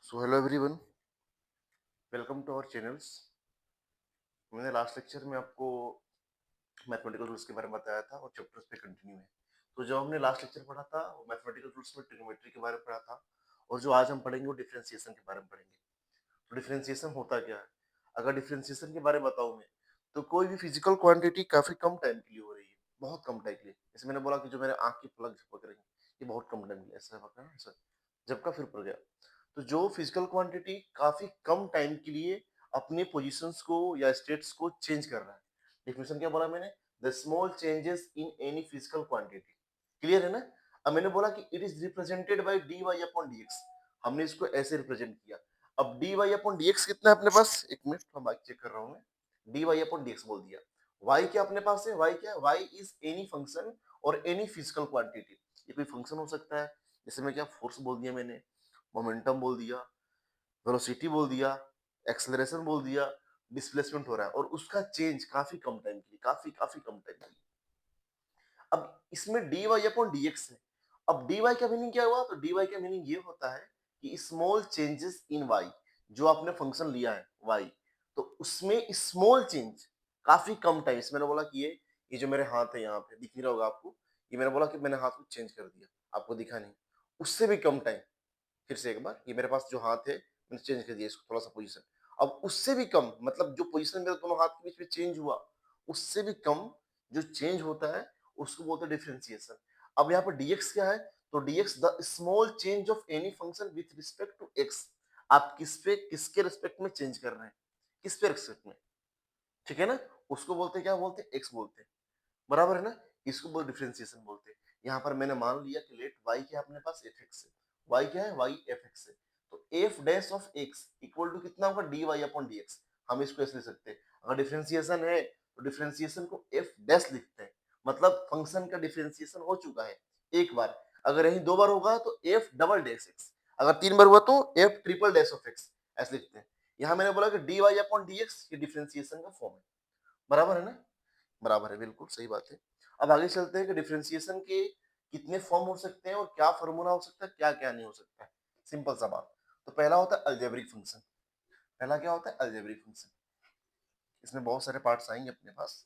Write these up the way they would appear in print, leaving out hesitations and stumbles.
So hello everyone, welcome to our channels. मैंने last lecture में आपको मैथमेटिकल रूल्स के बारे में बताया था और चैप्टर्स पे कंटिन्यू है। तो जो हमने लास्ट लेक्चर पढ़ा था वो मैथमेटिकल रूल्स में ट्रिग्नोमेट्री के बारे में पढ़ा था, और जो आज हम पढ़ेंगे वो डिफरेंशिएशन के बारे में पढ़ेंगे। तो डिफरेंशिएशन होता क्या है? अगर डिफरेंशिएशन के बारे में बताऊं मैं, तो कोई भी फिजिकल क्वांटिटी काफी कम टाइम के लिए हो रही है, बहुत कम टाइम के लिए। जैसे मैंने बोला कि जो मेरे आंख की पलक झपक रही है, ये बहुत कम टाइम के लिए ऐसा झपका ना, ऐसा झपका फिर पड़ गया। तो जो फिजिकल क्वांटिटी काफी कम टाइम के लिए अपने पोजीशंस को या स्टेट्स को चेंज कर रहा है। डेफिनेशन क्या बोला मैंने? The small changes in any physical quantity. Clear है ना? अब मैंने बोला कि it is represented by D Y upon D X. हमने इसको ऐसे रिप्रेजेंट किया। अब D Y upon D x कितना है अपने पास? एक मिनट, मैं बाइक चेक कर रहा हूँ। मैं D Y upon D X बोल दिया। वाई क्या अपने पास है? वाई क्या है? वाई इज एनी फंक्शन और एनी फिजिकल क्वांटिटी। ये कोई फंक्शन हो सकता है, जैसे मैं क्या फोर्स बोल दिया मैंने, मोमेंटम बोल दिया, वेलोसिटी बोल दिया, एक्सेलरेशन बोल दिया, डिस्प्लेसमेंट हो रहा है और उसका चेंज काफी कम टाइम के लिए, काफी काफी कम टाइम के लिए। अब इसमें D Y upon D X है। अब डी वाई का मीनिंग क्या हुआ? तो डी वाई का मीनिंग ये होता है कि स्मॉल चेंजेस इन वाई, जो आपने फंक्शन लिया है वाई, तो उसमें स्मॉल चेंज काफी कम टाइम। मैंने बोला कि ये जो मेरे हाथ है यहाँ पे दिख नहीं रहा होगा आपको, ये मैंने बोला कि मैंने हाथ को चेंज कर दिया, आपको दिखा नहीं, उससे भी कम टाइम। फिर से एक बार, ये मेरे पास जो हाथ है मैंने चेंज कर दिया इसको थोड़ा सा पोजीशन। अब उससे भी कम, मतलब जो पोजीशन मेरे दोनों हाथ के बीच में चेंज हुआ, उससे भी कम जो चेंज होता है उसको बोलते हैं डिफरेंशिएशन। अब यहाँ पर dx क्या है? तो dx the small change of any function with respect to x। आप किसके रिस्पेक्ट में चेंज कर रहे हैं, किस पे रिस्पेक्ट में, ठीक है ना? उसको बोलते हैं, क्या बोलते हैं? x बोलते हैं। बराबर है ना? इसको बोल डिफरेंशिएशन बोलते हैं। यहाँ पर मैंने मान लिया कि लेट y क्या है अपने पास? fx है। y क्या है? y fx है। तो f dash of x equal to कितना होगा? dy upon dx। हम इसको ऐसे लिख सकते हैं। अगर डिफरेंशिएशन है तो डिफरेंशिएशन को f डैश लिखते हैं, मतलब फंक्शन का डिफरेंशिएशन हो चुका है एक बार। अगर यही दो बार होगा तो f डबल डैश x, अगर तीन बार हुआ तो f triple dash of x, ऐसे लिखते हैं। यहाँ मैंने बोला कि dy अपॉन dx ये डिफरेंशिएशन का फॉर्म है। बराबर है ना? बराबर है, बिल्कुल सही बात है। अब आगे चलते हैं कि डिफरेंशिएशन के कितने फॉर्म हो सकते हैं और क्या फॉर्मूला हो सकता है, क्या क्या नहीं हो सकता है। सिंपल सा बात। तो पहला होता है अलजेब्रिक फंक्शन। पहला क्या होता है? Algebraic function. इसमें बहुत सारे पार्ट्स आएंगे अपने पास,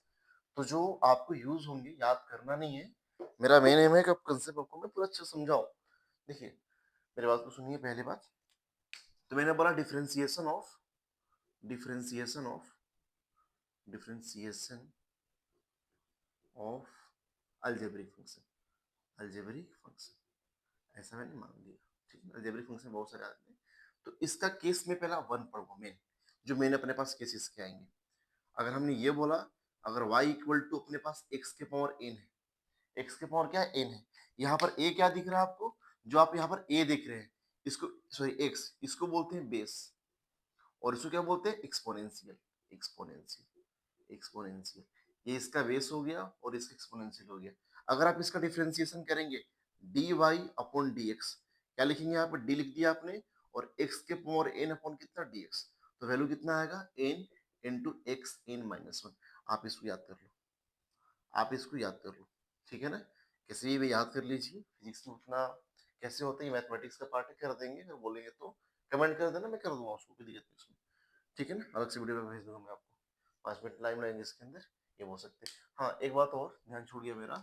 तो जो आपको यूज होंगे, याद करना नहीं है। मेरा मेन एम है कि कंसेप्ट आपको मैं पूरा अच्छा समझाऊं। देखिए, मेरी बात को सुनिए। पहली बात तो मैंने बोला differentiation of differentiation of algebraic function. Algebraic function ऐसा मैंने मान लिया, ठीक है? अलजेब्रिक फंक्शन बहुत सारे आते हैं, तो इसका केस में पहला वन पढ़ो। मेन जो मेन अपने पास केसेस के आएंगे, अगर हमने ये बोला, अगर y इक्वल टू अपने पास x के पावर n है, x के पावर क्या है? n है। यहाँ पर a क्या दिख रहा है आपको? जो आप यहाँ पर a देख रहे हैं, इसको, सॉरी x, इसको बोलते हैं बेस, और इसको क्या बोलते हैं? एक्सपोनेंशियल। Exponential, exponential. ये इसका बेस हो गया और इसका एक्सपोनेंशियल हो गया। अगर आप इसका डिफरेंशिएशन करेंगे, dy अपॉन dx, क्या लिखेंगे? यहाँ पर d लिख दिया आपने, और x के पावर n अपॉन कितना? dx। तो वैल्यू कितना आएगा? n into x n minus one. आप इसको याद कर लो, आप इसको याद कर लो, ठीक है ना? कैसे भी याद कर लीजिए। फिजिक्स में उतना कैसे होता है, मैथमेटिक्स का पार्ट है, कर देंगे। अगर बोलेंगे तो कमेंट कर देना, मैं कर दूंगा उसको, कोई दिक्कत नहीं उसमें, ठीक है ना? अलग से वीडियो में भेज दूंगा मैं आपको। 5 मिनट टाइम लगेंगे इसके अंदर, ये हो सकते हैं। हाँ, एक बात और ध्यान छूट गया मेरा।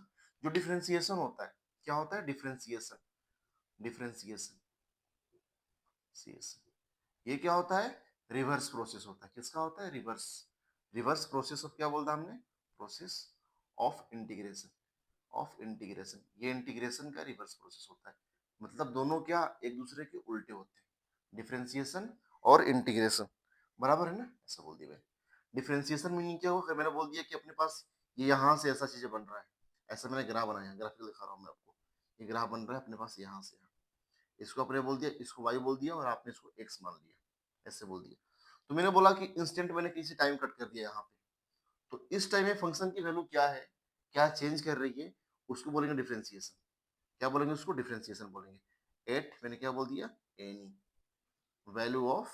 जो डिफरेंशिएशन होता है, क्या होता है? डिफरेंशिएशन, डिफरेंशिएशन, ये क्या होता है? रिवर्स प्रोसेस होता है। किसका होता है? रिवर्स। रिवर्स प्रोसेस ऑफ, क्या बोलता हमने? Process of integration, of integration. ये इंटीग्रेशन का रिवर्स प्रोसेस होता है, मतलब दोनों क्या एक दूसरे के उल्टे होते हैं, डिफरेंशिएशन और इंटीग्रेशन। बराबर है ना? ऐसा बोल दिया मैंने। डिफरेंशिएशन मीनिंग क्या होगा? मैंने बोल दिया कि अपने पास ये यहाँ से ऐसा चीजें बन रहा है, ऐसा मैंने ग्राफ बनाया, ग्राफिक दिखा रहा हूँ मैं आपको। ये ग्राफ बन रहा है अपने पास यहाँ से यहाँ। इसको अपने बोल दिया, इसको वाई बोल दिया, और आपने इसको एक्स मान लिया, ऐसे बोल दिया। तो मैंने बोला कि इंस्टेंट मैंने किसी टाइम कट कर दिया यहाँ पे, तो इस टाइम में फंक्शन की वैल्यू क्या है, क्या चेंज कर रही है, उसको बोलेंगे डिफरेंशिएशन। क्या बोलेंगे उसको? डिफरेंशिएशन बोलेंगे। एट मैंने क्या बोल दिया? Any value of,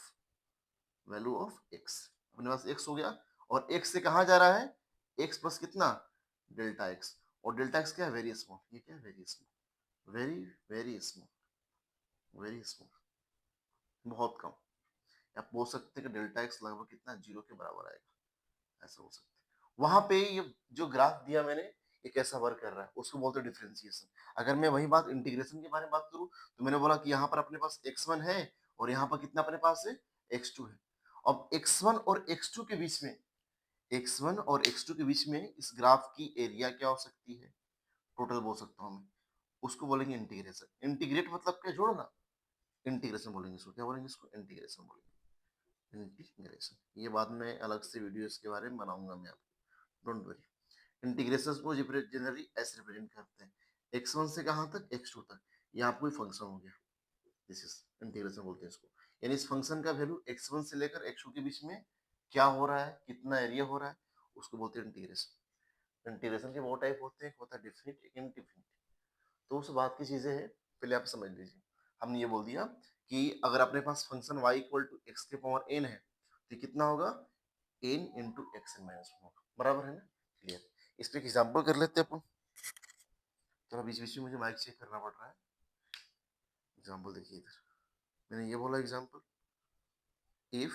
value of x. अपने पास एक्स हो गया, और एक्स से कहाँ जा रहा है? एक्स प्लस कितना? Delta x. और डेल्टा एक्स क्या है? Very small. ये क्या है? Very small, very very small, very small, बहुत कम। आप बोल सकते हैं कि डेल्टा एक्स लगभग कितना 0 के बराबर आएगा, ऐसा हो सकता है। वहां पे ये जो ग्राफ दिया मैंने, ये कैसा वर्क कर रहा है उसको बोलते हैं डिफरेंशिएशन। अगर मैं वही बात इंटीग्रेशन के बारे में बात करूं तो मैंने बोला कि यहाँ पर अपने पास x1 है और यहाँ पर कितना अपने पास है, x2 है। अब x1 और x2 के बीच में, x1 और x2 के बीच में इस ग्राफ की एरिया क्या हो सकती है, टोटल बोल सकता हूँ मैं, उसको बोलेंगे इंटीग्रेशन। इंटीग्रेट मतलब क्या, जोड़ना, इंटीग्रेशन बोलेंगे इसको। क्या बोलेंगे इसको, इंटीग्रेशन बोलेंगे, इंटीग्रेशन। ये बाद में अलग से वीडियो इसके बारे में बनाऊंगा मैं आपको, डोंट वरी। इंटीग्रेशन को जनरली ऐसे रिप्रेजेंट करते हैं, x1 से कहाँ तक, x2 तक। ये आपको फंक्शन हो गया, दिस इज इंटीग्रेशन बोलते हैं इसको। यानी इस फंक्शन का वैल्यू x1 से लेकर x2 के बीच में क्या हो रहा है, कितना एरिया हो रहा है, उसको बोलते हैं इंटीग्रेशन। इंटीग्रेशन के बहुत टाइप होते हैं, एक होता है डिफिनिट, एक इनडिफिनिट। तो उस बात की चीजें हैं, पहले आप समझ लीजिए। हमने ये बोल दिया कि अगर अपने पास function y equal to X के पावर n है तो ये कितना होगा, n into x N minus one होगा, बराबर है ना, क्लियर। इस पे एक एग्जाम्पल कर लेते हैं अपन। थोड़ा बीच बीच में मुझे माइक चेक करना पड़ रहा है। एग्जाम्पल देखिए इधर, मैंने ये बोला example, if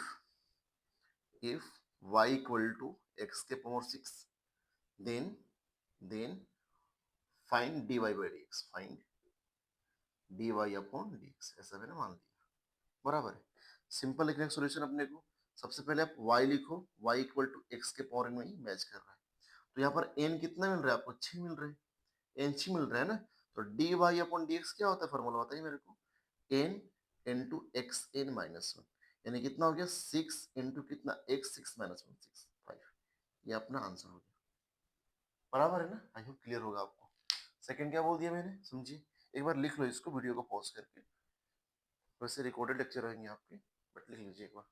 if y equal to X के power six, then then find dy by D X, find dy upon dx, ऐसा मैंने मान लिया, बराबर है। सिंपल लिखने का सोल्यूशन अपने को, सबसे पहले आप y लिखो, y इक्वल टू एक्स के पावर में ही मैच कर रहा है। तो यहाँ पर n कितना मिल रहा है आपको, 6 मिल रहा है, n 6 मिल रहा है ना। तो dy अपॉन dx क्या होता है, फॉर्मूला बताइए मेरे को, n into x N minus one, यानी कितना हो गया, 6 इंटू कितना, x 6 माइनस वन, 6 5। ये अपना आंसर हो गया, बराबर है ना। आई होप क्लियर होगा आपको। सेकंड क्या बोल दिया मैंने, समझिए, एक बार लिख लो इसको वीडियो को पॉज करके, वैसे रिकॉर्डेड लेक्चर रहेंगे आपके, बट लिख लीजिए एक बार।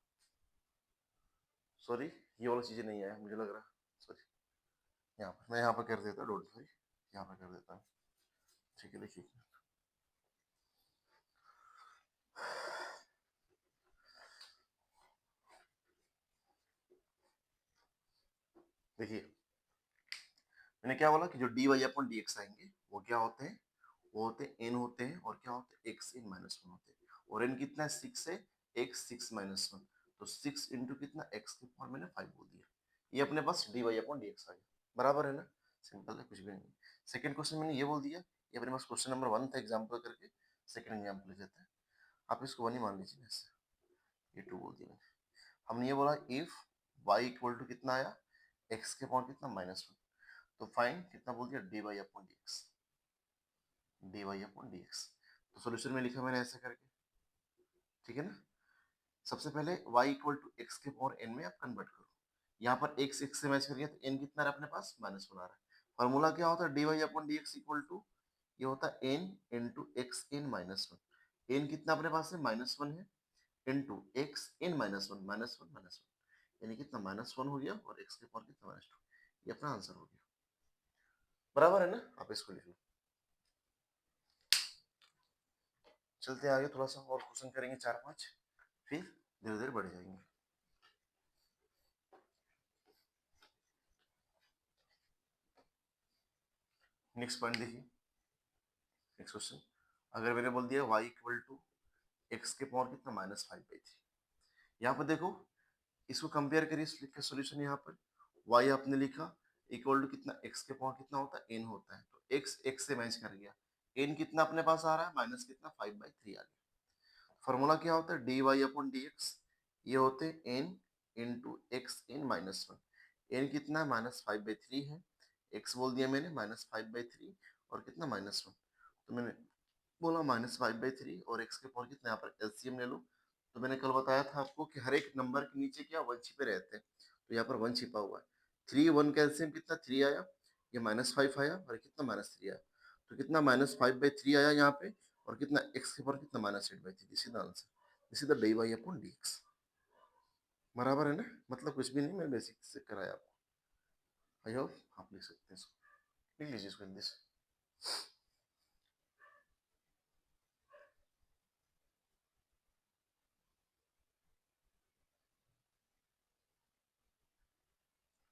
सॉरी, ये वाला चीजें नहीं आया मुझे लग रहा, सॉरी। यहाँ पर मैं यहाँ पर कर देता, डोंट वरी, यहाँ पर कर देता हूँ, ठीक है। देखिए, देखिए मैंने क्या बोला कि जो D Y upon D x आएंगे वो क्या होते हैं, वो होते हैं एन होते हैं, और क्या होते हैं, एक्स इन माइनस वन होते हैं। और एन कितना है, सिक्स है, एक्स सिक्स माइनस वन, तो सिक्स इंटू कितना, एक्स के पावर मैंने फाइव बोल दिया। ये अपने पास d Y upon D x आ गया, बराबर है ना, सिंपल है, कुछ भी नहीं। सेकंड क्वेश्चन मैंने ये बोल दिया, ये अपने पास क्वेश्चन नंबर वन था, एग्जाम्पल करके सेकंड एग्जाम्पल लिख देते हैं। आप इसको वन ही मान लीजिए, ऐसे ये टू बोल दिया मैंने। हमने ये बोला इफ y इक्वल टू कितना आया, x के पावर कितना, माइनस वन, तो फाइन कितना बोल दिया, D Y upon D X, D Y upon D X. तो सोल्यूशन में लिखा मैंने ऐसे करके, ठीक है ना। सबसे पहले y इक्वल टू एक्स के पावर n में आप कन्वर्ट करो, यहाँ पर x x से मैच कर गया तो n कितना है अपने पास, माइनस वन आ रहा है। फॉर्मूला क्या होता है, D Y upon D X equal to, ये होता है n into X N minus one. n कितना अपने पास है, माइनस वन है, into X N minus one minus one, यानी कितना, माइनस वन हो गया, और x के पावर कितना, माइनस टू। ये अपना आंसर हो गया, बराबर है ना। आप इसको लिख लो। चलते आगे, थोड़ा सा और क्वेश्चन करेंगे, चार पांच, फिर धीरे धीरे बढ़ जाएंगे। नेक्स्ट पॉइंट देखिए, नेक्स्ट क्वेश्चन, अगर मैंने बोल दिया y इक्वल टू एक्स के पावर कितना, माइनस फाइव बाई थ्री। यहाँ पर देखो, इसको कंपेयर करिए, इसका सोल्यूशन यहाँ पर y आपने लिखा इक्वल टू कितना, x के पावर कितना होता है, n होता है, तो x x से मैच कर गया, n कितना अपने पास आ रहा है, माइनस कितना, फाइव बाई थ्री आ गया। फॉर्मूला क्या होता है, D Y upon D x, ये होते हैं N into X N minus one. N कितना है, माइनस फाइव बाई थ्री है, एक्स बोल दिया मैंने माइनस फाइव बाई थ्री, और कितना, माइनस वन। तो मैंने बोला माइनस फाइव बाई थ्री और एक्स के पावर कितना, यहाँ पर एलसीएम ले लो। तो मैंने कल बताया था आपको कि हर एक नंबर के नीचे क्या वन छिपे रहते हैं, तो यहाँ पर वन छिपा हुआ है। थ्री वन का एलसीएम कितना, थ्री आया, ये माइनस फाइव आया, और कितना, माइनस थ्री आया, तो कितना, माइनस फाइव बाई थ्री आया यहाँ पे, और कितना, एक्स के पावर कितना, minus eight by three. This is the answer, this is the D Y upon D X, बराबर है ना। मतलब कुछ भी नहीं, मैं बेसिक से कराया आपको। आई होप आप लिख सकते हैं इसको, लिख लीजिए इसको हिंदी से।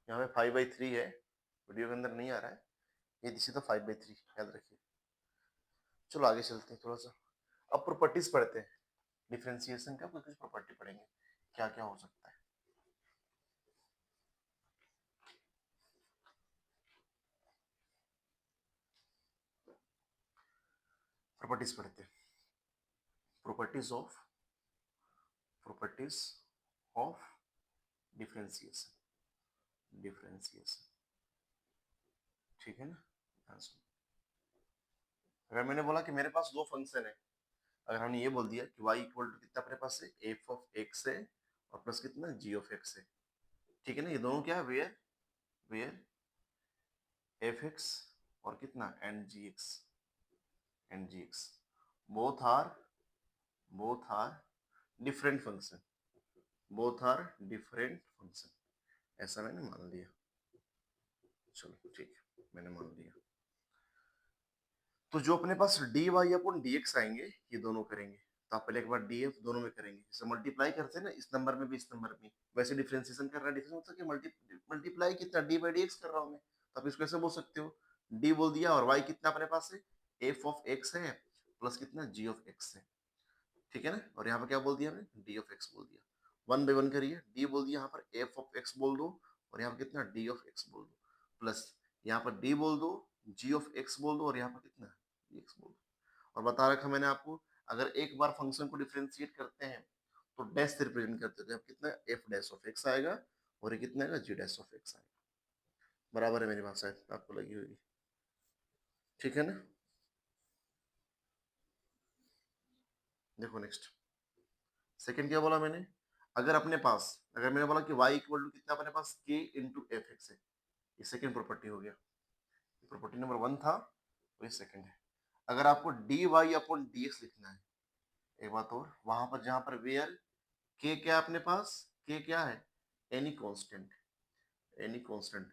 यहाँ पे फाइव बाई थ्री है, वीडियो के अंदर नहीं आ रहा है, ये this is the five by three, याद रखिए। चलो आगे चलते हैं थोड़ा सा, अब प्रॉपर्टीज पढ़ते हैं। डिफरेंशिएशन का कुछ प्रॉपर्टी पढ़ेंगे, क्या क्या हो सकता है। प्रॉपर्टीज पढ़ते हैं। प्रॉपर्टीज ऑफ डिफरेंशिएशन, ठीक है ना। ध्यान सुनो। अगर मैंने बोला कि मेरे पास दो फंक्शन है, अगर हमने ये बोल दिया कि y इक्वल टू कितना अपने पास है, एफ ऑफ एक्स है और प्लस कितना जी ऑफ एक्स है, ठीक है ना। ये दोनों क्या है, वेयर वेयर एफ एक्स और कितना and G X both are different function, ऐसा मैंने मान लिया। चलो ठीक है, मैंने मान लिया। तो जो अपने पास डी वाई अपन डी एक्स आएंगे, ये दोनों करेंगे। तो आप पहले एक बार डी एफ दोनों में करेंगे, जैसे मल्टीप्लाई करते हैं ना, इस नंबर में भी इस नंबर में, वैसे डिफरेंशिएशन कर रहा है। डिफरेंस मतलब मल्टीप्लाई कितना डी बाई डी एक्स कर रहा हूं मैं, तो आप इसको ऐसे बोल सकते हो, डी बोल दिया और वाई कितना अपने पास है, एफ ऑफ एक्स है प्लस कितना जी ऑफ एक्स है, ठीक है ना। और यहाँ पर क्या बोल दिया हमने, डी ऑफ एक्स बोल दिया। वन बाई वन करिए, डी बोल दिया, यहाँ पर एफ ऑफ एक्स बोल दो और यहाँ पर कितना डी ऑफ एक्स बोल दो, प्लस यहाँ पर डी बोल दो, जी ऑफ एक्स बोल दो और यहाँ पर कितना डी एक्स बोल दो। और बता रखा मैंने आपको, अगर एक बार फंक्शन को डिफरेंशिएट करते हैं तो डैश से रिप्रेजेंट करते हैं, कितना एफ डैश ऑफ एक्स आएगा और ये कितना आएगा जी डैश ऑफ एक्स आएगा। बराबर है मेरी बात, शायद आपको लगी होगी, ठीक है ना। देखो नेक्स्ट, सेकंड क्या बोला मैंने, अगर मैंने बोला कि y इक्वल टू कितना अपने पास k इंटू एफ एक्स है, ये सेकंड प्रॉपर्टी हो गया। प्रॉपर्टी नंबर वन था, तो ये सेकंड है। अगर आपको D Y upon D x लिखना है, एक बात और, वहां पर जहां पर वेयर के क्या है अपने पास, के क्या है, एनी कांस्टेंट,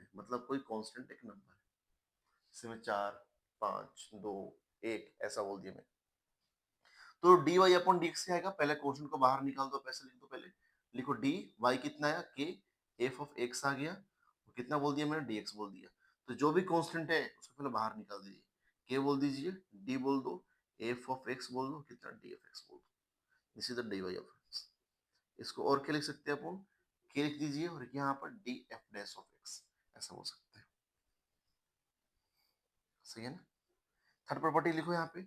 है, मतलब कोई कांस्टेंट एक नंबर है, जैसे मैं 4 5 2 1 ऐसा बोल दिया मैं। तो d Y upon D x आएगा, पहले क्वेश्चन को बाहर निकाल दो, पैसे लिख दो, पहले लिखो डी वाई कितना आया, के एफ ऑफ एक्स आ गया, कितना बोल दिया मैंने, डी एक्स बोल दिया। तो जो भी कांस्टेंट है उसको पहले बाहर निकाल दीजिए, के बोल दीजिए, डी बोल दो, एफ ऑफ एक्स बोल दो, कितना डी एफ एक्स बोल दो, this is the D y of x. इसको और क्या लिख सकते हैं अपन, के लिख दीजिए और यहाँ पर D F dash of x, ऐसा बोल सकते हैं, सही है ना। थर्ड प्रॉपर्टी लिखो यहाँ पे,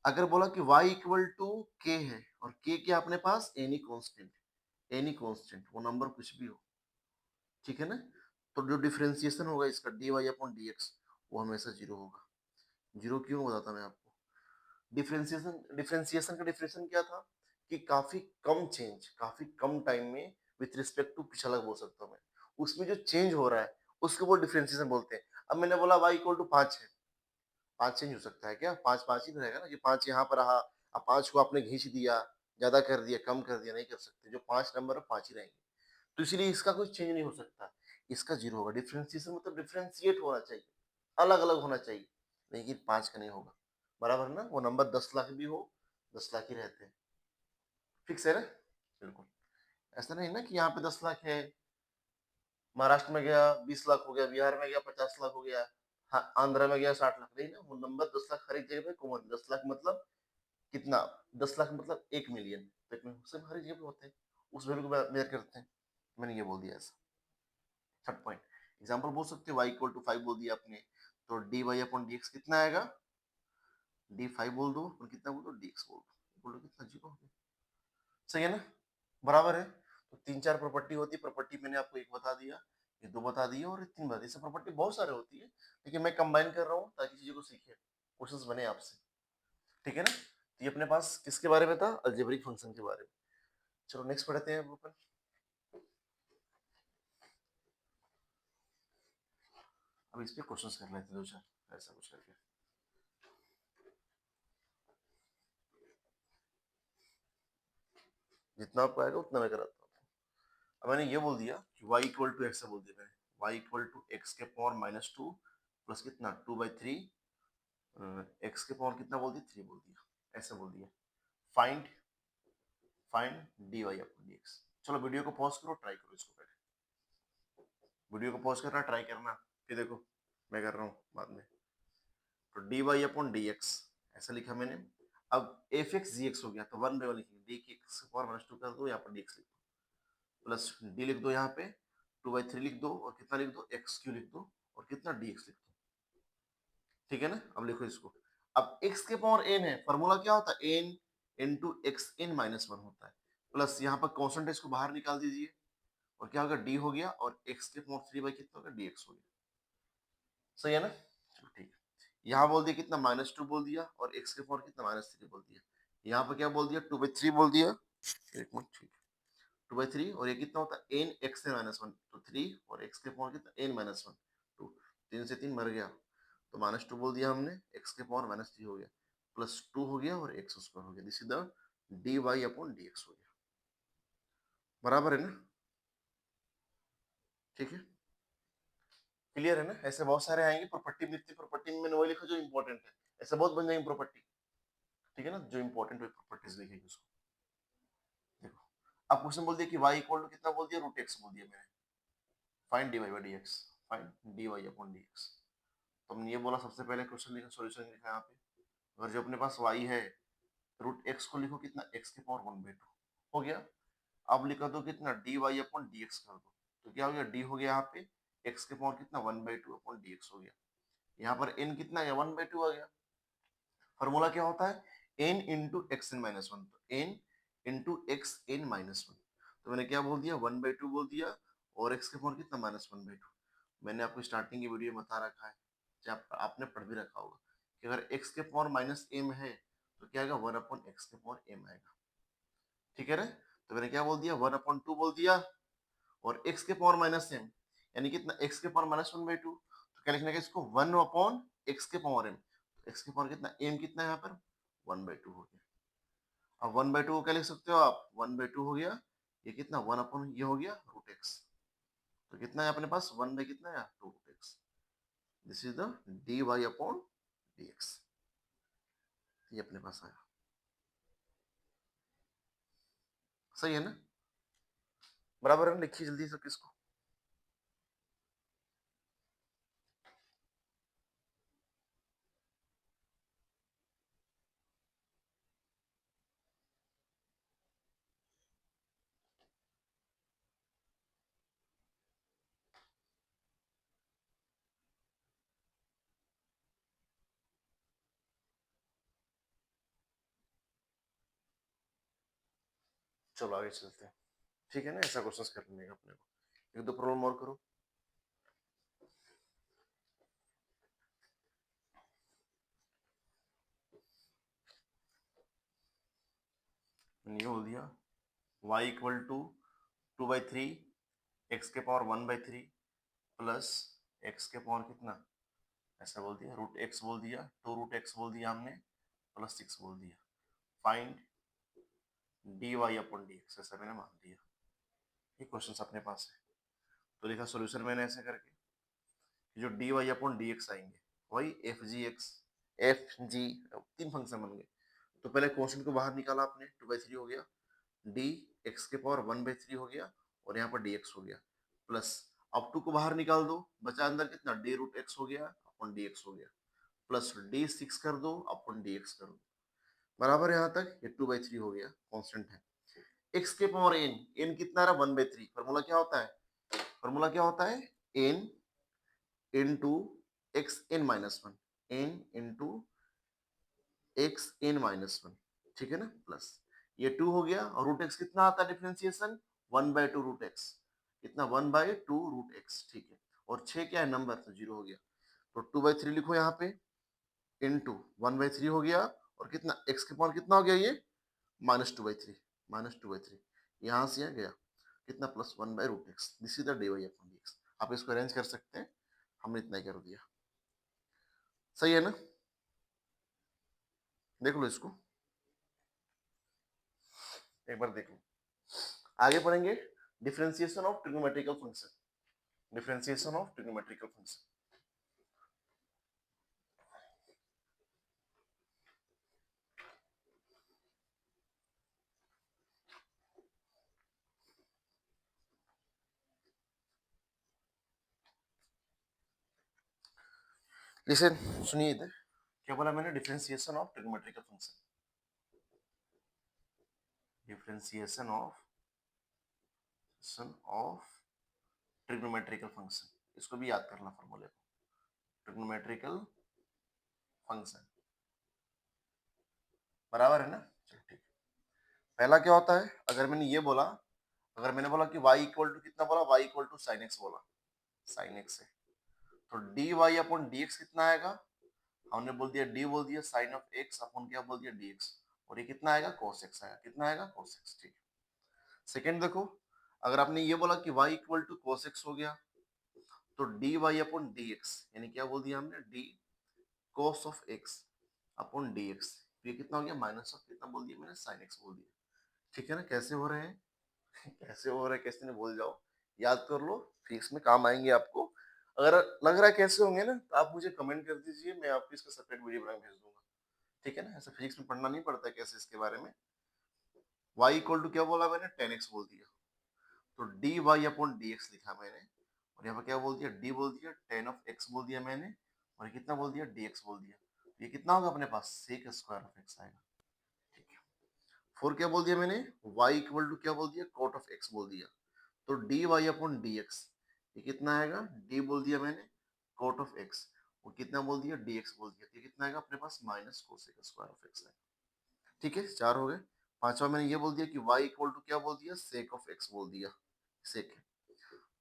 अगर बोला कि y इक्वल टू के है और k क्या अपने पास, एनी कांस्टेंट वो नंबर कुछ भी हो, ठीक है ना। तो जो डिफरेंशिएशन होगा इसका d Y upon D x, वो हमेशा जीरो होगा। जीरो क्यों बताता मैं आपको, डिफरेंशिएशन का डिफरेंशिएशन क्या था कि काफी कम टाइम में विथ रिस्पेक्ट टू कुछ अलग बोल सकता हूँ मैं, उसमें जो चेंज हो रहा है उसको वो डिफरेंशिएशन बोलते हैं। अब मैंने बोला y इक्वल टू 5 है, 5 चेंज हो सकता है क्या, 5 5 ही तो रहेगा ना, ये 5 यहाँ पर रहा, अब 5 को आपने खींच दिया, ज्यादा कर दिया, कम कर दिया, नहीं कर सकते, जो 5 नंबर है 5 ही रहेंगे। तो इसलिए इसका कोई चेंज नहीं हो सकता, इसका जीरो होगा। डिफरेंशिएशन मतलब डिफरेंशिएट होना चाहिए, अलग अलग होना चाहिए, लेकिन 5 का नहीं होगा। बराबर ना, वो नंबर 10 लाख भी हो, 10 लाख ही रहते हैं, फिक्स है ना, बिल्कुल। ऐसा नहीं ना कि यहाँ पे 10 लाख है, महाराष्ट्र में गया 20 लाख हो गया, बिहार में गया 50 लाख हो गया, हाँ आंध्र में गया 60 लाख, नहीं ना, वो नंबर 10 लाख हर एक जगह पे कॉमन। 10 लाख मतलब कितना, 10 लाख मतलब 1 मिलियन, तो हर एक जगह पे होते हैं, उस वैल्यू को मेजर करते हैं। मैंने ये बोल दिया ऐसा। थर्ड पॉइंट, एग्जांपल बोल सकते हो, y इक्वल टू 5 बोल दिया आपने, तो d Y upon D x कितना आएगा, डी 5 बोल दो और कितना बोल दो, डी एक्स बोल दो, बोल दो कितना, जीरो हो गया, सही है ना, बराबर है। तो 3 4 प्रॉपर्टी होती है, प्रॉपर्टी मैंने आपको एक बता दिया, ये दो बता दिया और ये तीन बता दिया, प्रॉपर्टी बहुत सारे होती है, लेकिन मैं कंबाइन कर रहा हूँ ताकि चीजों को सीखे, क्वेश्चंस बने आपसे, ठीक है ना। तो ये अपने पास किसके बारे में था, अलजेब्रिक फंक्शन के बारे में। चलो नेक्स्ट पढ़ते हैं अपन। अब इस पे क्वेश्चंस कर लेते हैं दो चार, ऐसा कुछ करके। जितना आपको आएगा उतना मैं कराता हूँ। अब मैंने ये बोल दिया कि y इक्वल टू एक्स बोल दिया मैंने, y इक्वल टू एक्स के पावर -2 प्लस कितना 2/3, एक्स के पावर कितना बोल दिया 3 बोल दिया, ऐसे बोल दिया। Find find d Y upon D x. चलो वीडियो को पॉज करो, ट्राई करो इसको पहले, वीडियो को पॉज करना, ट्राई करना, फिर देखो मैं कर रहा हूँ बाद में। तो d Y upon D x ऐसा लिखा मैंने। अब एफ एक्स जी एक्स हो गया तो 1/1 लिखेंगे, डी की एक्स पावर माइनस 2 कर दो, यहाँ पर डी एक्स लिख दो, प्लस डी लिख दो, यहाँ पे 2/3 लिख दो, और कितना लिख दो, एक्स क्यू लिख दो, और कितना डी एक्स लिख दो। ठीक है ना, अब लिखो इसको। अब x के पावर n है, फॉर्मूला क्या होता है, n into x N minus one होता है, प्लस यहाँ पर कॉन्स्टेंट इसको बाहर निकाल दीजिए, और क्या होगा, d हो गया, और x के पावर 3 बाई कितना होगा, dx हो गया। सही है ना, चलो ठीक है। यहाँ बोल दिया कितना, -2 बोल दिया, और x के पावर कितना, -3 बोल दिया। यहाँ पर क्या बोल दिया, 2/3 बोल दिया, एक मिनट, ठीक है, 2/3, और ये कितना होता है, n x से -1 तो 3, और x के पावर कितना, n -1 2, 3 से 3 मर गया, तो -2 बोल दिया हमने, x के पावर -3 हो गया, प्लस 2 हो गया, और x स्क्वायर हो गया, this is the dy upon dx हो गया। बराबर है ना, ठीक है, क्लियर है ना। ऐसे बहुत सारे आएंगे, प्रॉपर्टी मिलती, प्रॉपर्टी में मैंने वही लिखा जो इंपॉर्टेंट है, ऐसे बहुत बन जाएंगे प्रॉपर्टी। ठीक है ना, जो इंपॉर्टेंट है प्रॉपर्टीज लिखेंगे उसको। देखो, अब क्वेश्चन बोल दिया कि y इक्वल टू कितना बोल दिया, √x बोल दिया मैंने, find dy by dx, find dy upon dx। तो हमने ये बोला, सबसे पहले क्वेश्चन लिखा, सॉल्यूशन लिखा यहाँ पे, अगर जो अपने पास y है, √x को लिखो कितना, x के पावर 1/2 हो गया। अब लिखा दो कितना, dy अपॉन dx कर दो, तो क्या हो गया, d हो गया यहाँ पे, x के पावर कितना, 1/2 अपॉन dx हो गया। यहाँ पर n कितना है, 1/2 आ गया। फॉर्मूला क्या होता है, n into x N minus one, तो n into x N minus one, तो मैंने क्या बोल दिया, 1/2 बोल दिया, और x के पावर कितना, -1/2। मैंने आपको स्टार्टिंग की वीडियो में बता रखा है, आपने पढ़ भी रखा होगा, कि अगर x के पावर -m है तो क्या आएगा, 1/x के पावर m आएगा। ठीक है ना, तो मैंने क्या बोल दिया, 1/2 बोल दिया, और x के पावर -m यानी कितना, x के पावर -1/2, तो क्या लिखने का इसको, 1/x के पावर m, x के पावर कितना, m कितना है यहाँ पर, 1/2 हो गया। अब 1/2 को क्या लिख सकते हो आप, 1/2 हो गया, ये कितना, 1 ये हो गया √x, तो कितना है अपने पास, 1 बाई कितना है, 2 √x, this is the dy upon dx, ये अपने पास आया। सही है ना, बराबर है ना, लिखिए जल्दी से किसको। चलो आगे चलते हैं। ठीक है ना, ऐसा क्वेश्चन कर लेंगे अपने को, एक दो प्रॉब्लम और करो। मैंने ये बोल दिया, y इक्वल टू 2/3 x के पावर 1/3 प्लस x के पावर कितना, ऐसा बोल दिया, √x बोल दिया, 2 √x बोल दिया हमने, प्लस 6 बोल दिया, फाइंड dy अपॉन dx, ऐसा मैंने मान दिया। ये क्वेश्चन अपने पास है, तो लिखा सॉल्यूशन मैंने ऐसे करके, जो dy अपॉन dx आएंगे, वही एफ जी, तीन फंक्शन बन गए। तो पहले क्वेश्चन को बाहर निकाला आपने, 2/3 हो गया, डी एक्स के पावर 1/3 हो गया, और यहाँ पर dx हो गया, प्लस अब 2 को बाहर निकाल दो, बचा अंदर कितना, d√x हो गया अपॉन dx हो गया, प्लस d6 कर दो अपॉन dx कर दो, बराबर यहाँ तक, ये 2/3 हो गया, कांस्टेंट है। x के पावर n, n कितना रहा, 1/3, फॉर्मूला क्या होता है, फॉर्मूला क्या होता है, n into x N minus one, n into x N minus one, ठीक है ना, प्लस ये 2 हो गया, और √x कितना आता है डिफरेंशिएशन, 1/2 √x, कितना, 1/2 √x, ठीक है, और 6 क्या है नंबर, तो 0 हो गया, तो 2/3 लिखो यहाँ पे, इंटू 1/3 हो गया, और कितना, x के पावर कितना हो गया ये, -2/3, -2/3, यहाँ से यहाँ गया, कितना, plus 1/√x, this is the dy upon dx। आप इसको अरेंज कर सकते हैं, हमने इतना ही कर दिया। सही है ना, देख लो इसको, एक बार देख लो। आगे पढ़ेंगे differentiation of trigonometrical function, differentiation of trigonometrical function. Listen, सुनिए इधर, क्या बोला मैंने, differentiation of trigonometrical function. Differentiation of trigonometrical function, इसको भी याद करना फॉर्मूले को, ट्रिग्नोमेट्रिकल फंक्शन, बराबर है ना। चलो ठीक, पहला क्या होता है, अगर मैंने ये बोला, अगर मैंने बोला कि y इक्वल टू कितना बोला, y equal to sine x बोला, साइन एक्स है, तो d Y upon D x कितना आएगा, हमने बोल दिया डी बोल दिया साइन ऑफ एक्स अपॉन क्या बोल दिया डी एक्स, और ये कितना आएगा cos x आएगा, कितना आएगा cos x, ठीक है। सेकेंड देखो, अगर आपने ये बोला कि y equal to cos x हो गया, तो d Y upon D x, यानी क्या बोल दिया हमने, d cos of x upon D x, ये कितना हो गया माइनस ऑफ कितना बोल दिया मैंने, साइन एक्स बोल दिया, ठीक है ना। कैसे हो रहे हैं कैसे हो रहे हैं, कैसे नहीं भूल जाओ, याद कर लो, फिजिक्स में काम आएंगे आपको। अगर लग रहा है कैसे होंगे ना, तो आप मुझे कमेंट कर दीजिए, मैं आपको इसका सेपरेट वीडियो बना के भेज दूंगा, ठीक है ना। ऐसे फिजिक्स में पढ़ना नहीं पड़ता है कैसे इसके बारे में। y इक्वल टू क्या बोला मैंने, 10x बोल दिया, तो d Y upon D x लिखा मैंने, और यहाँ पर क्या बोल दिया, डी बोल दिया, 10 ऑफ x बोल दिया मैंने, और कितना बोल दिया, डी एक्स बोल दिया, ये कितना होगा अपने पास, सेक स्क्वायर ऑफ x आएगा, ठीक है। फोर क्या बोल दिया मैंने, y इक्वल टू क्या बोल दिया, कॉट ऑफ x बोल दिया, तो d Y upon D x, ये कितना आएगा, डी बोल दिया मैंने, कोट ऑफ एक्स, वो कितना बोल दिया, डी एक्स बोल दिया, ये कितना आएगा अपने पास, minus cosec square of x आएगा, ठीक है। चार हो गए। पांचवा मैंने ये बोल दिया कि y इक्वल टू क्या बोल दिया, सेक ऑफ एक्स बोल दिया, सेक,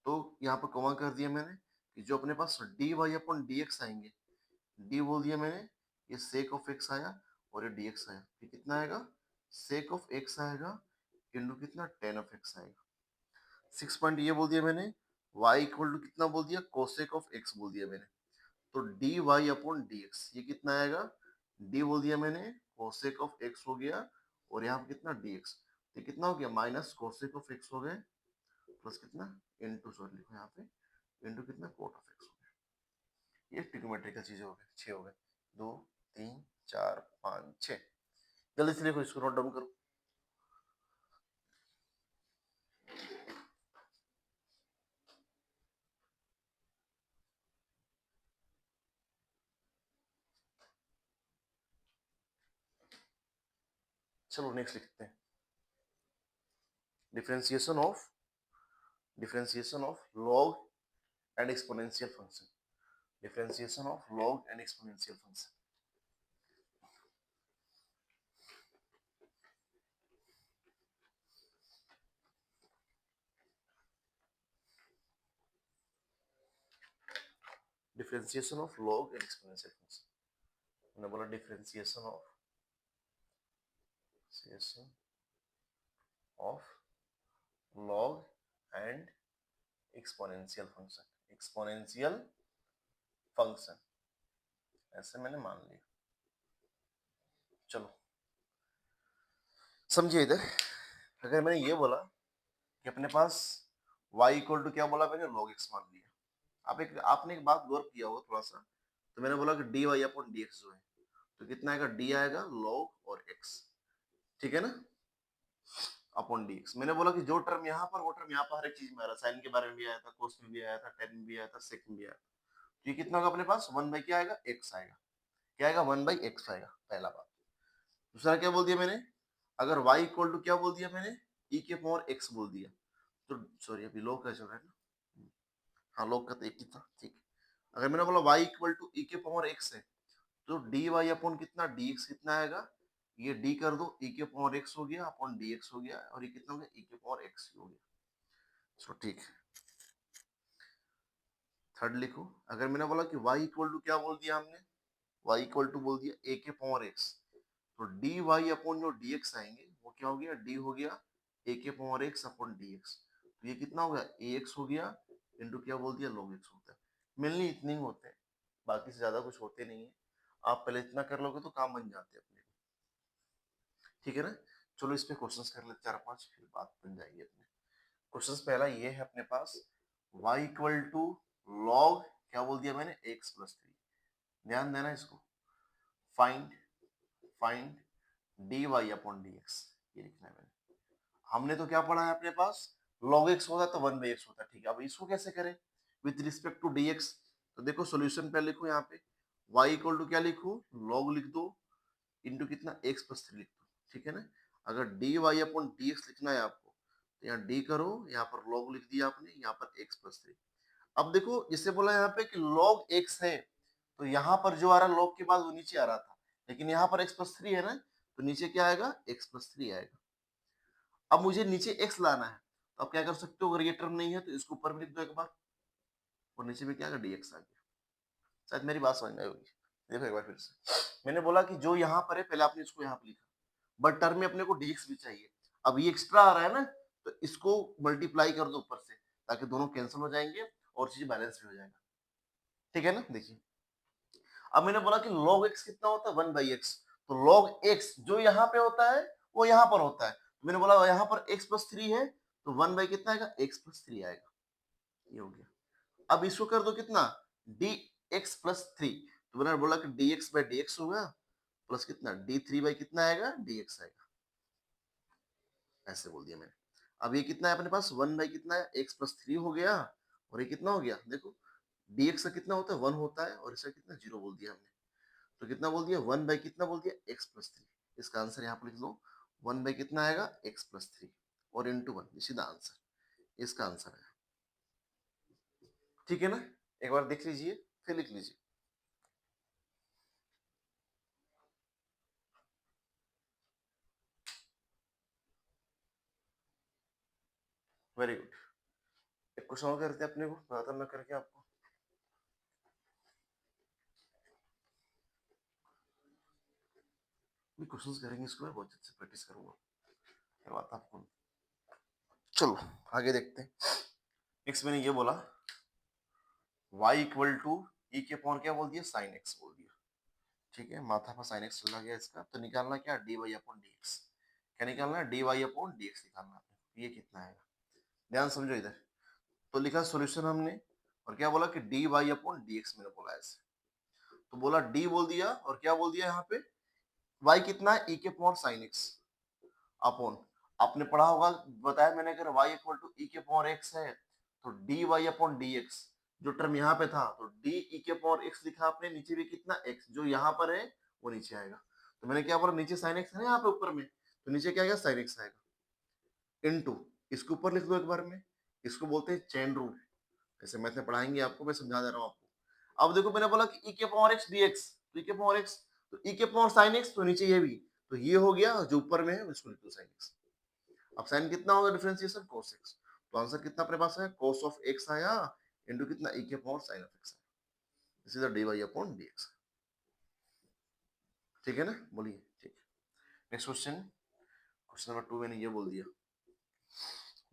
तो यहाँ पर कॉमा कर दिया मैंने कि जो अपने पास d Y upon D x आएंगे, डी बोल दिया मैंने, ये सेक ऑफ एक्स आया, और ये डी एक्स आया, ये कितना आएगा, सेक ऑफ एक्स आएगा इंटू कितना, टेन ऑफ एक्स आएगा। 6 पॉइंट ये बोल दिया मैंने, y इक्वल टू कितना बोल दिया, कोसेक ऑफ x बोल दिया मैंने, तो d Y upon D x, ये कितना आएगा, d बोल दिया मैंने, कोसेक ऑफ x हो गया, और यहाँ पे कितना dx, तो कितना हो गया, माइनस कोसेक ऑफ x हो गए, प्लस कितना, इनटू, सॉरी लिखो यहाँ पे, इनटू कितना, कोट ऑफ x हो गया। ये ट्रिग्नोमेट्रिकल चीजें हो गए, 6 हो गए, 2 3 4 5 6, जल्दी से लिखो, इसको नोट डाउन करो। चलो नेक्स्ट लिखते हैं, differentiation of log and exponential function, differentiation of log and exponential function, differentiation of log and exponential function, मैंने बोला differentiation of log and exponential function, ऐसे मैंने मान लिया। चलो समझिए इधर, अगर मैंने ये बोला कि अपने पास y इक्वल टू क्या बोला मैंने, log x मान लिया, आपने एक बात गौर किया होगा थोड़ा सा, तो मैंने बोला कि d Y upon D x जो है, तो कितना आएगा, डी आएगा log और x, ठीक है ना, अपॉन डी एक्स। मैंने बोला कि जो टर्म यहाँ पर, वो टर्म यहाँ पर हर एक चीज में आ रहा है, साइन के बारे में भी आया था, कोस में भी आया था, टेन में भी आया था, सेक में भी आया था, तो ये कितना होगा अपने पास, वन बाई क्या आएगा, एक्स आएगा, क्या आएगा, वन बाई एक्स आएगा, पहला बात। दूसरा क्या बोल दिया मैंने, अगर y इक्वल टू क्या बोल दिया मैंने, e के पावर x बोल दिया, तो सॉरी अभी log का चल रहा है ना, हाँ log का तो एक ही था, ठीक। अगर मैंने बोला y इक्वल टू e के पावर x है, तो dy अपॉन कितना, dx कितना आएगा, ये d कर दो, e के पावर x हो गया अपॉन dx हो गया, और ये कितना हो गया, e के पावर x हो गया, सो ठीक। थर्ड लिखो, अगर मैंने बोला कि y इक्वल टू क्या बोल दिया हमने, y इक्वल टू बोल दिया a के पावर x, तो डी वाई अपॉन जो डी एक्स आएंगे, वो क्या हो गया, डी हो गया ए के power x upon D X, तो ये कितना हो गया, ए एक्स हो गया, इंटू क्या बोल दिया, log एक्स होता है। मेनली इतने ही होते हैं, बाकी से ज्यादा कुछ होते नहीं है, आप पहले इतना कर लोगे तो काम बन जाते हैं अपने, ठीक है ना। चलो इस पे क्वेश्चंस कर लेते 4-5, फिर बात बन जाएगी अपने। क्वेश्चंस पहला ये है अपने पास, y इक्वल टू log क्या बोल दिया मैंने, x प्लस 3, ध्यान देना इसको, find d Y upon D x, ये लिखना है मैंने। हमने तो क्या पढ़ा है अपने पास, log x होता तो 1/x होता, ठीक है। अब इसको कैसे करें विद रिस्पेक्ट टू dx, तो देखो सॉल्यूशन पे लिखो, यहाँ पे y इक्वल टू क्या लिखो, log लिख दो, इंटू कितना, x प्लस 3 लिख दो, ठीक है ना। अगर d Y upon D x लिखना है आपको तो यहाँ डी करो, यहाँ पर log लिख दिया आपने, यहाँ पर x प्लस थ्री। अब देखो जिससे बोला यहाँ पे कि log x है, तो यहाँ पर जो आ रहा है log के बाद वो नीचे आ रहा था, लेकिन यहाँ पर x प्लस थ्री है ना, तो नीचे क्या आएगा, x प्लस थ्री आएगा। अब मुझे नीचे x लाना है, तो आप क्या कर सकते हो, अगर ये टर्म नहीं है तो इसको ऊपर भी लिख दो एक बार, और नीचे में क्या आएगा, dx आ गया। शायद मेरी बात समझ में आई होगी। देखो एक बार फिर से, मैंने बोला कि जो यहाँ पर है पहले आपने इसको यहाँ पर लिखा, बट टर्म में अपने को dx भी चाहिए। अब ये एक्स्ट्रा आ रहा है ना, तो इसको मल्टीप्लाई कर दो ऊपर से, ताकि दोनों कैंसिल हो जाएंगे और चीज बैलेंस भी हो जाएगा। ठीक है ना, देखिए अब मैंने बोला कि log x कितना होता है, 1/x। तो log x जो यहाँ पे होता है वो यहाँ पर होता है, तो मैंने बोला यहाँ पर x प्लस थ्री है, तो 1 कितना आएगा, x प्लस थ्री आएगा। ये हो गया। अब इसको कर दो कितना, dx प्लस थ्री, तो मैंने बोला कि dx बाई dx होगा, प्लस कितना d3 बाई कितना आएगा, dx आएगा। ऐसे बोल दिया मैंने। अब ये कितना है अपने पास, 1 कितना है, x प्लस थ्री हो गया, और ये कितना हो गया, देखो dx का कितना होता है, 1 होता है, और इसका कितना 0 बोल दिया हमने, तो कितना बोल दिया, 1 कितना बोल दिया, x प्लस थ्री। इसका आंसर यहाँ पर लिख लो, 1 कितना आएगा, x प्लस थ्री, और इंटू वन, सीधा आंसर, इसका आंसर है। ठीक है ना, एक बार देख लीजिए फिर लिख लीजिए। Very good. एक क्वेश्चन और करते हैं अपने को, बताता मैं करके आपको। क्वेश्चंस करेंगे, इसको मैं बहुत अच्छे से प्रैक्टिस करूंगा, करवाता आपको। चलो आगे देखते हैं। नेक्स्ट मैंने ये बोला y इक्वल टू ई के पावर क्या बोल दिया, साइन x बोल दिया। ठीक है, माथा पर साइन x चला गया इसका, तो निकालना क्या, dy अपॉन dx। क्या निकालना है, dy अपॉन dx निकालना है। ये कितना आएगा, ध्यान समझो इधर। तो लिखा सॉल्यूशन हमने, और क्या बोला कि dy अपॉन dx मैंने बोला ऐसे, तो बोला d बोल दिया, और क्या बोल दिया यहाँ पे, y कितना है, e के पावर साइन x अपॉन, आपने पढ़ा होगा, बताया मैंने, अगर y इक्वल टू e के पावर x है, तो dy अपॉन dx, जो टर्म यहाँ पे था, तो d e के पावर x लिखा आपने, नीचे भी कितना x, जो यहाँ पर है वो नीचे आएगा। तो मैंने क्या बोला, नीचे साइन x है यहाँ पे ऊपर में, तो नीचे क्या आएगा, साइन x आएगा, इनटू, इसके ऊपर लिख दो एक बार में, इसको बोलते हैं चेन रूल। ऐसे मैथ में पढ़ाएंगे आपको, मैं समझा दे रहा हूँ आपको। अब देखो मैंने बोला कि e के पावर x dx, तो e के पावर x, तो e के पावर sin x, तो नीचे ये भी, तो ये हो गया, जो ऊपर में है उसको लिख दो sin x। अब sin कितना होगा, डिफरेंशिएशन cos x, तो आंसर कितना अपने पास है, cos ऑफ x आया, इनटू कितना, e के power sin of x। This is the dy upon dx। ठीक है ना, बोलिए। ठीक, नेक्स्ट क्वेश्चन, क्वेश्चन नंबर 2 मैंने ये बोल दिया,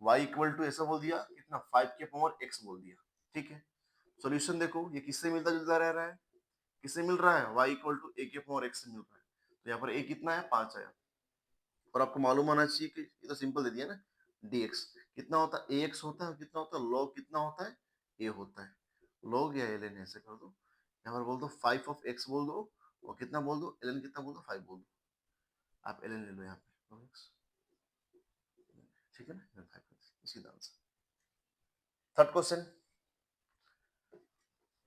y इक्वल टू ऐसा बोल दिया कितना, 5 के पावर x बोल दिया। ठीक है, सॉल्यूशन देखो ये किससे मिलता जुलता रह रहा है, किससे मिल रहा है, y इक्वल टू a के पावर x से मिल रहा है, तो यहाँ पर a कितना है, 5 आया, और आपको मालूम होना चाहिए कि ये तो सिंपल दे दिया ना, dx कितना होता है, ax होता है, कितना होता है, log कितना होता है, a होता है, log या ln ऐसे कर दो, यहाँ पर बोल दो 5 ऑफ x बोल दो, और कितना बोल दो, ln कितना बोल दो, 5 बोल दो, आप ln ले लो यहाँ पे, log x। ठीक है ना, 5 इसी का आंसर। थर्ड क्वेश्चन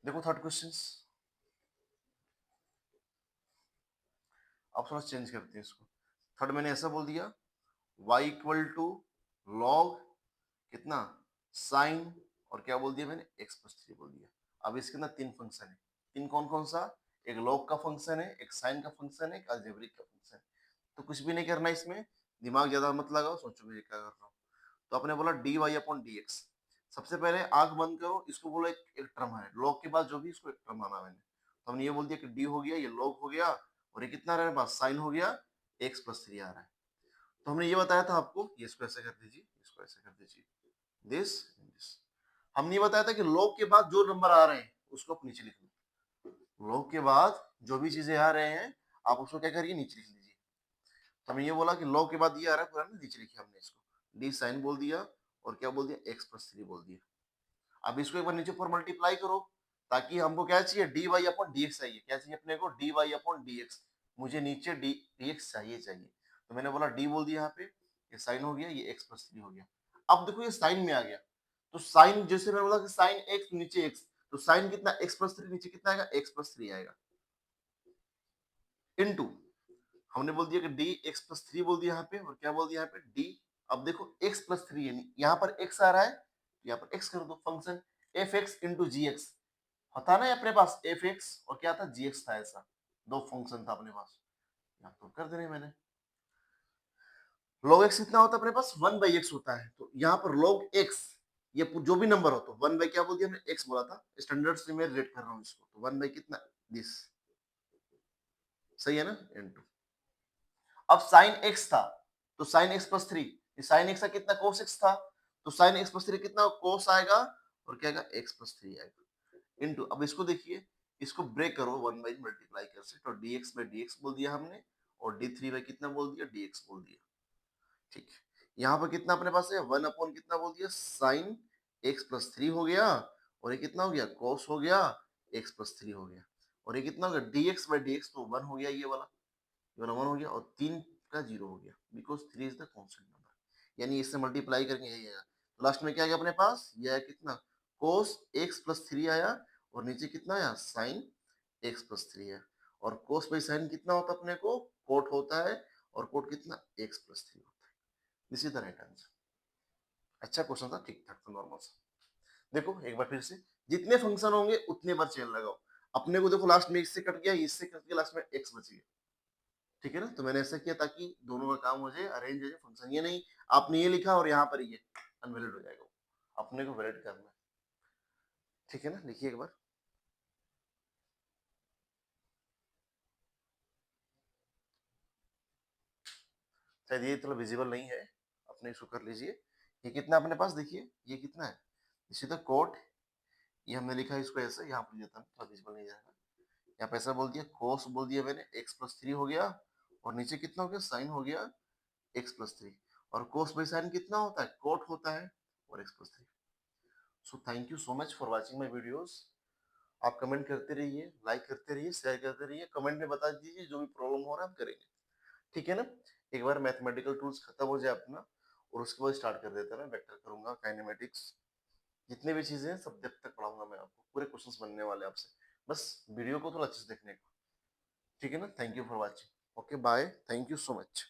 देखो, थर्ड क्वेश्चन आप थोड़ा चेंज करते हैं इसको। थर्ड मैंने ऐसा बोल दिया, y इक्वल टू लॉग कितना, साइन, और क्या बोल दिया मैंने, x प्लस थ्री बोल दिया। अब इसके अंदर तीन फंक्शन है, तीन कौन कौन सा, एक लॉग का फंक्शन है, एक साइन का फंक्शन है, एक अलजेब्रिक का फंक्शन है। तो कुछ भी नहीं करना इसमें, दिमाग ज्यादा मत लगाओ, सोचो मैं क्या कर रहा हूँ। तो आपने बोला d Y upon D x, सबसे पहले आंख बंद करो, इसको बोलो एक टर्म है, लॉग के बाद जो भी, इसको एक टर्म माना मैंने, तो हमने ये बोल दिया कि डी हो गया, ये लॉग हो गया, और ये कितना रहा है पास, साइन हो गया, एक्स प्लस थ्री आ रहा है। तो हमने ये बताया था आपको, ये इसको ऐसे कर दीजिए, इसको ऐसे कर दीजिए, दिस दिस। हमने ये बताया था कि लॉग के बाद जो नंबर आ रहे हैं उसको आप नीचे लिख लो, लॉग के बाद जो भी चीजें आ रहे हैं आप उसको क्या करिए, नीचे लिख लीजिए। तो हमने ये बोला कि लॉग के बाद ये आ रहा है पूरा ना, नीचे लिखिए हमने इसको, डी साइन बोल दिया, और क्या बोल दिया, एक्स प्लस थ्री बोल दिया। अब इसको एक बार नीचे पर मल्टीप्लाई करो, ताकि हमको क्या चाहिए, d Y upon D x चाहिए, क्या चाहिए अपने को, d Y upon D x. मुझे नीचे डी डी एक्स चाहिए, तो मैंने बोला डी बोल दिया यहाँ पे, ये साइन हो गया, ये एक्स प्लस थ्री हो गया। अब देखो ये साइन में आ गया, तो साइन जैसे मैंने बोला कि साइन एक्स नीचे एक्स, तो साइन कितना, एक्स प्लस थ्री, नीचे कितना आएगा, एक्स प्लस थ्री आएगा, इनटू हमने बोल दिया कि डी एक्स प्लस थ्री बोल दिया यहाँ पे, और क्या बोल दिया यहाँ पे डी। अब देखो एक्स प्लस थ्री है, यहाँ पर एक्स आ रहा है, यहाँ पर एक्स कर दो। फंक्शन एफ एक्स इंटू जी एक्स होता ना अपने पास, एफ एक्स और क्या था जी एक्स था, ऐसा दो फंक्शन था अपने पास, यहाँ तो कर देने मैंने। log x कितना होता है अपने पास, 1/x होता है, तो यहाँ पर log x ये जो भी नंबर हो, तो 1 क्या बोल दिया हमने, x बोला था, स्टैंडर्ड से मैं रेट कर रहा हूँ इसको, तो 1 कितना, दिस, सही है ना, इनटू। अब साइन x था, तो sine x plus three, sine x का कितना, cos x था, तो साइन x प्लस थ्री कितना cos आएगा, और क्या आएगा, x प्लस थ्री आएगा, इनटू। अब इसको देखिए, इसको ब्रेक करो 1 बाई मल्टीप्लाई कर से, तो dx बाई dx बोल दिया हमने, और d3 बाई कितना बोल दिया, dx बोल दिया, ठीक। यहाँ पर कितना अपने पास है, 1 अपॉन कितना बोल दिया, साइन x प्लस थ्री हो गया, और ये कितना हो गया, cos हो गया, x प्लस थ्री हो गया, और ये कितना हो गया, dx बाई dx, तो 1 हो गया ये वाला, 1 हो गया, और 3 का 0 हो गया, because 3 is the constant number, यानी इससे मल्टीप्लाई करके यही आएगा। तो लास्ट में क्या आया अपने पास, ये आया कितना, cos x प्लस थ्री आया, और नीचे कितना आया, साइन x प्लस थ्री है, और cos बाई साइन कितना होता है अपने को, कोट होता है, और कोट कितना, x प्लस थ्री होता है। This is the right answer. अच्छा क्वेश्चन था, ठीक ठाक था, नॉर्मल सा। देखो एक बार फिर से, जितने फंक्शन होंगे उतने बार चेन लगाओ। अपने को देखो लास्ट में इससे कट गया, इससे कट गया, लास्ट में x बच गया, ठीक है ना। तो मैंने ऐसा किया ताकि दोनों का काम हो जाए, अरेंज हो जाए फंक्शन, ये नहीं आपने ये लिखा और यहाँ पर ये अनवैलिड हो जाएगा, अपने को वैलिड करना है, ठीक है ना। लिखिए एक बार, शायद ये थोड़ा विजिबल नहीं है, अपने इसको कर लीजिए। ये कितना अपने पास, देखिए ये कितना है, इसी तो कोट, ये हमने लिखा है इसको ऐसे, यहाँ पर देता हूँ, थोड़ा विजिबल नहीं जाएगा, यहाँ पे ऐसा बोल दिया, कोस बोल दिया मैंने, एक्स प्लस थ्री हो गया, और नीचे कितना हो गया, साइन हो गया एक्स प्लस थ्री, और कोस बाई साइन कितना होता है, कोट होता है, और x plus three. So thank you so much for watching my videos. आप कमेंट करते रहिए, लाइक करते रहिए, शेयर करते रहिए, कमेंट में बता दीजिए जो भी प्रॉब्लम हो रहा है हम करेंगे, ठीक है ना। एक बार मैथमेटिकल टूल्स खत्म हो जाए अपना, और उसके बाद स्टार्ट कर देते हैं ना, वेक्टर करूंगा, काइनेमेटिक्स, जितने भी चीजें हैं सब डेप्थ तक पढ़ाऊंगा मैं आपको, पूरे क्वेश्चंस बनने वाले आपसे, बस वीडियो को थोड़ा अच्छे से देखने को, ठीक है ना। Thank you for watching, okay bye, thank you so much.